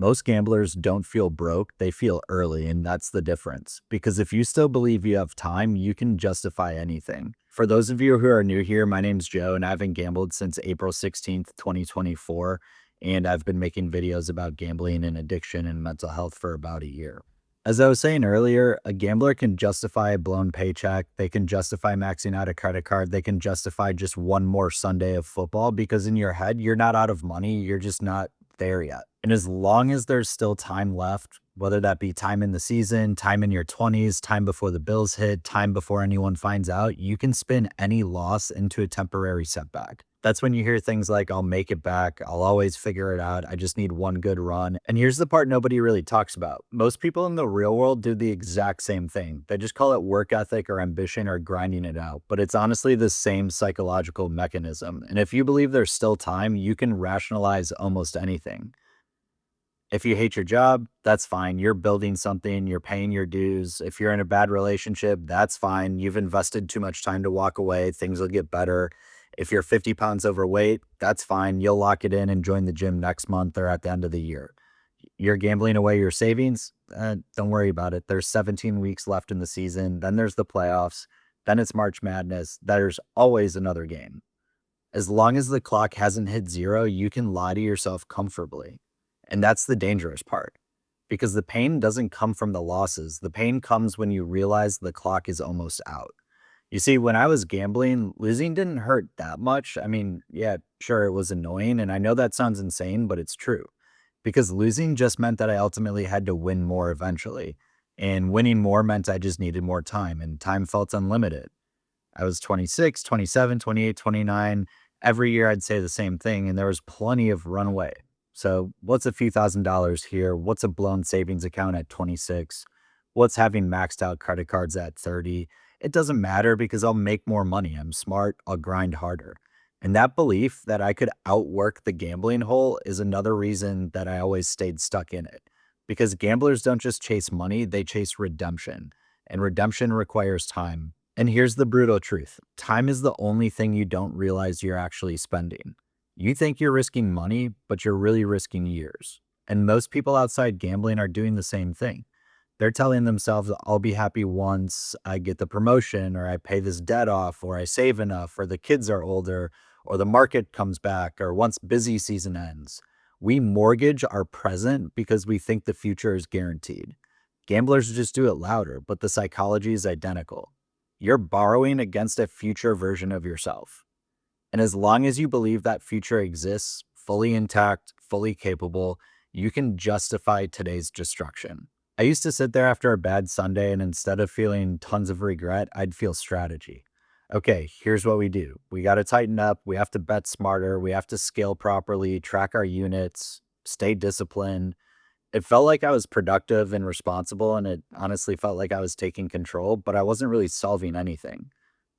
Most gamblers don't feel broke, they feel early, and that's the difference. Because if you still believe you have time, you can justify anything. For those of you who are new here, my name's Joe, and I haven't gambled since April 16th, 2024. And I've been making videos about gambling and addiction and mental health for about a year. As I was saying earlier, a gambler can justify a blown paycheck. They can justify maxing out a credit card. They can justify just one more Sunday of football because in your head, you're not out of money. You're just not there yet. And as long as there's still time left, whether that be time in the season, time in your 20s, time before the bills hit, time before anyone finds out, you can spin any loss into a temporary setback. That's when you hear things like, I'll make it back. I'll always figure it out. I just need one good run. And here's the part nobody really talks about. Most people in the real world do the exact same thing. They just call it work ethic or ambition or grinding it out. But it's honestly the same psychological mechanism. And if you believe there's still time, you can rationalize almost anything. If you hate your job, that's fine. You're building something, you're paying your dues. If you're in a bad relationship, that's fine. You've invested too much time to walk away. Things will get better. If you're 50 pounds overweight, that's fine. You'll lock it in and join the gym next month or at the end of the year. You're gambling away your savings. Don't worry about it. There's 17 weeks left in the season. Then there's the playoffs. Then it's March Madness. There's always another game. As long as the clock hasn't hit zero, you can lie to yourself comfortably. And that's the dangerous part because the pain doesn't come from the losses. The pain comes when you realize the clock is almost out. You see, when I was gambling, losing didn't hurt that much. I mean, yeah, sure, it was annoying. And I know that sounds insane, but it's true because losing just meant that I ultimately had to win more eventually. And winning more meant I just needed more time, and time felt unlimited. I was 26, 27, 28, 29. Every year I'd say the same thing, and there was plenty of runway. So, what's a few $1,000s here? What's a blown savings account at 26? What's having maxed out credit cards at 30? It doesn't matter because I'll make more money. I'm smart. I'll grind harder. And that belief that I could outwork the gambling hole is another reason that I always stayed stuck in it. Because gamblers don't just chase money, they chase redemption. And redemption requires time. And here's the brutal truth: time is the only thing you don't realize you're actually spending. You think you're risking money, but you're really risking years. And most people outside gambling are doing the same thing. They're telling themselves, I'll be happy once I get the promotion, or I pay this debt off, or I save enough, or the kids are older, or the market comes back, or once busy season ends. We mortgage our present because we think the future is guaranteed. Gamblers just do it louder, but the psychology is identical. You're borrowing against a future version of yourself. And as long as you believe that future exists, fully intact, fully capable, you can justify today's destruction. I used to sit there after a bad Sunday, and instead of feeling tons of regret, I'd feel strategy. Okay, here's what we do. We got to tighten up. We have to bet smarter. We have to scale properly, track our units, stay disciplined. It felt like I was productive and responsible, and it honestly felt like I was taking control, but I wasn't really solving anything.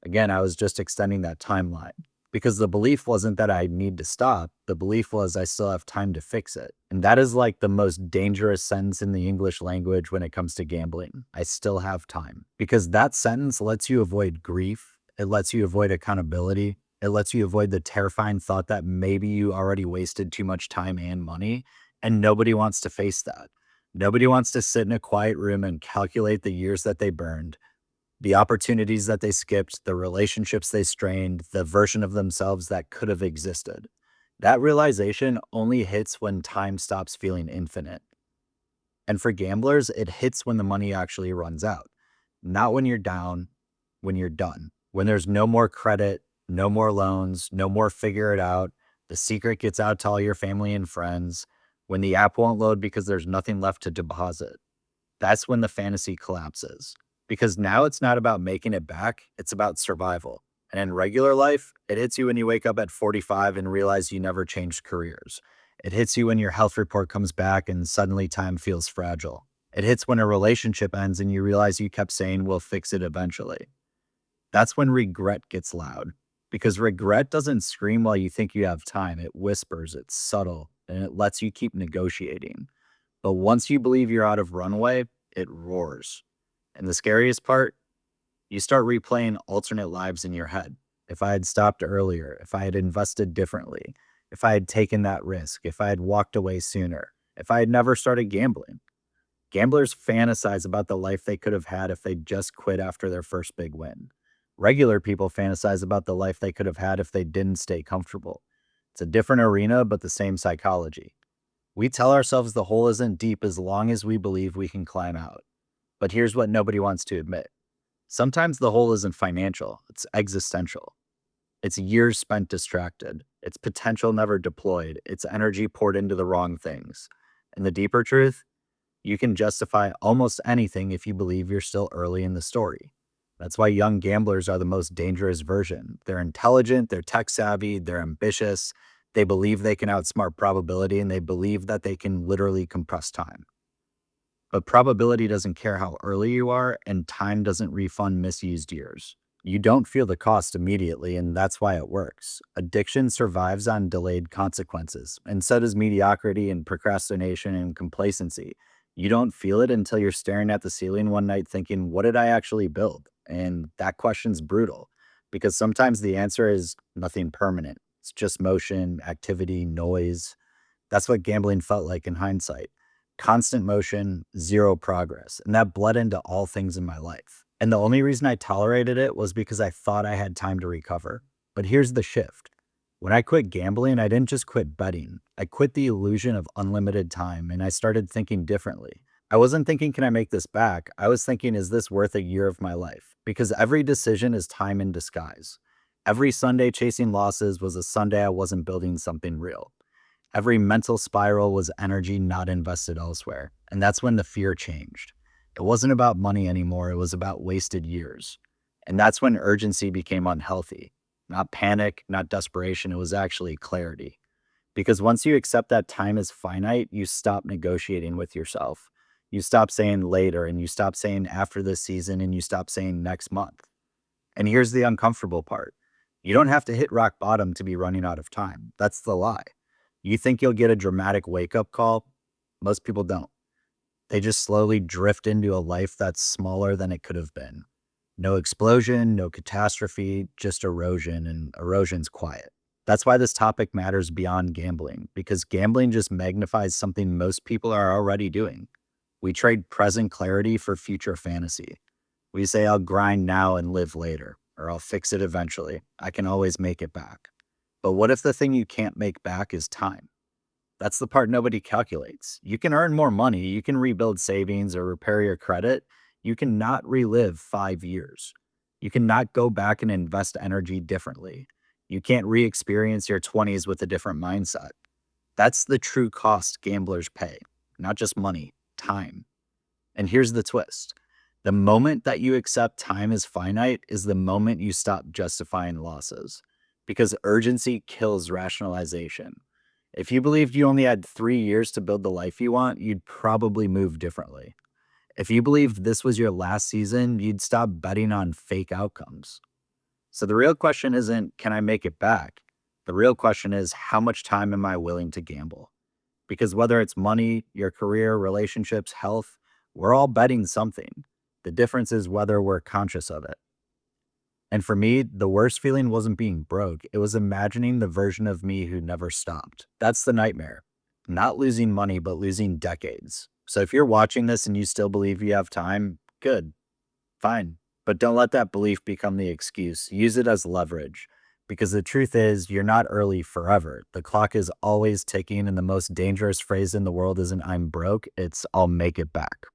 Again, I was just extending that timeline because the belief wasn't that I need to stop. The belief was I still have time to fix it. And that is like the most dangerous sentence in the English language when it comes to gambling. I still have time, because that sentence lets you avoid grief. It lets you avoid accountability. It lets you avoid the terrifying thought that maybe you already wasted too much time and money. And nobody wants to face that. Nobody wants to sit in a quiet room and calculate the years that they burned, the opportunities that they skipped, the relationships they strained, the version of themselves that could have existed. That realization only hits when time stops feeling infinite. And for gamblers, it hits when the money actually runs out. Not when you're down, when you're done. When there's no more credit, no more loans, no more figure it out. The secret gets out to all your family and friends. When the app won't load because there's nothing left to deposit. That's when the fantasy collapses. Because now it's not about making it back, it's about survival. And in regular life, it hits you when you wake up at 45 and realize you never changed careers. It hits you when your health report comes back and suddenly time feels fragile. It hits when a relationship ends and you realize you kept saying, we'll fix it eventually. That's when regret gets loud. Because regret doesn't scream while you think you have time. It whispers, it's subtle, and it lets you keep negotiating. But once you believe you're out of runway, it roars. And the scariest part, you start replaying alternate lives in your head. If I had stopped earlier, if I had invested differently, if I had taken that risk, if I had walked away sooner, if I had never started gambling. Gamblers fantasize about the life they could have had if they just quit after their first big win. Regular people fantasize about the life they could have had if they didn't stay comfortable. It's a different arena, but the same psychology. We tell ourselves the hole isn't deep as long as we believe we can climb out. But here's what nobody wants to admit: sometimes the hole isn't financial, it's existential. It's years spent distracted, it's potential never deployed, it's energy poured into the wrong things. And the deeper truth, you can justify almost anything if you believe you're still early in the story. That's why young gamblers are the most dangerous version. They're intelligent, they're tech savvy, they're ambitious, they believe they can outsmart probability, and they believe that they can literally compress time. But probability doesn't care how early you are, and time doesn't refund misused years. You don't feel the cost immediately, and that's why it works. Addiction survives on delayed consequences, and so does mediocrity and procrastination and complacency. You don't feel it until you're staring at the ceiling one night thinking, what did I actually build? And that question's brutal because sometimes the answer is nothing permanent. It's just motion, activity, noise. That's what gambling felt like in hindsight: constant motion, zero progress. And that bled into all things in my life. And the only reason I tolerated it was because I thought I had time to recover. But here's the shift: when I quit gambling, I didn't just quit betting. I quit the illusion of unlimited time and I started thinking differently. I wasn't thinking, can I make this back? I was thinking, is this worth a year of my life? Because every decision is time in disguise. Every Sunday chasing losses was a Sunday I wasn't building something real. Every mental spiral was energy not invested elsewhere. And that's when the fear changed. It wasn't about money anymore, it was about wasted years. And that's when urgency became unhealthy. Not panic, not desperation, it was actually clarity. Because once you accept that time is finite, you stop negotiating with yourself. You stop saying later, and you stop saying after this season, and you stop saying next month. And here's the uncomfortable part: you don't have to hit rock bottom to be running out of time. That's the lie. You think you'll get a dramatic wake up call? Most people don't. They just slowly drift into a life that's smaller than it could have been. No explosion, no catastrophe, just erosion, and erosion's quiet. That's why this topic matters beyond gambling, because gambling just magnifies something most people are already doing. We trade present clarity for future fantasy. We say, I'll grind now and live later, or I'll fix it eventually. I can always make it back. But what if the thing you can't make back is time? That's the part nobody calculates. You can earn more money, you can rebuild savings or repair your credit. You cannot relive 5 years. You cannot go back and invest energy differently. You can't re experience your 20s with a different mindset. That's the true cost gamblers pay, not just money, time. And here's the twist: the moment that you accept time is finite is the moment you stop justifying losses, because urgency kills rationalization. If you believed you only had 3 years to build the life you want, you'd probably move differently. If you believed this was your last season, you'd stop betting on fake outcomes. So the real question isn't, can I make it back? The real question is, how much time am I willing to gamble? Because whether it's money, your career, relationships, health, we're all betting something. The difference is whether we're conscious of it. And for me, the worst feeling wasn't being broke. It was imagining the version of me who never stopped. That's the nightmare. Not losing money, but losing decades. So if you're watching this and you still believe you have time, good, fine. But don't let that belief become the excuse. Use it as leverage. Because the truth is, you're not early forever. The clock is always ticking, and the most dangerous phrase in the world isn't "I'm broke," it's "I'll make it back."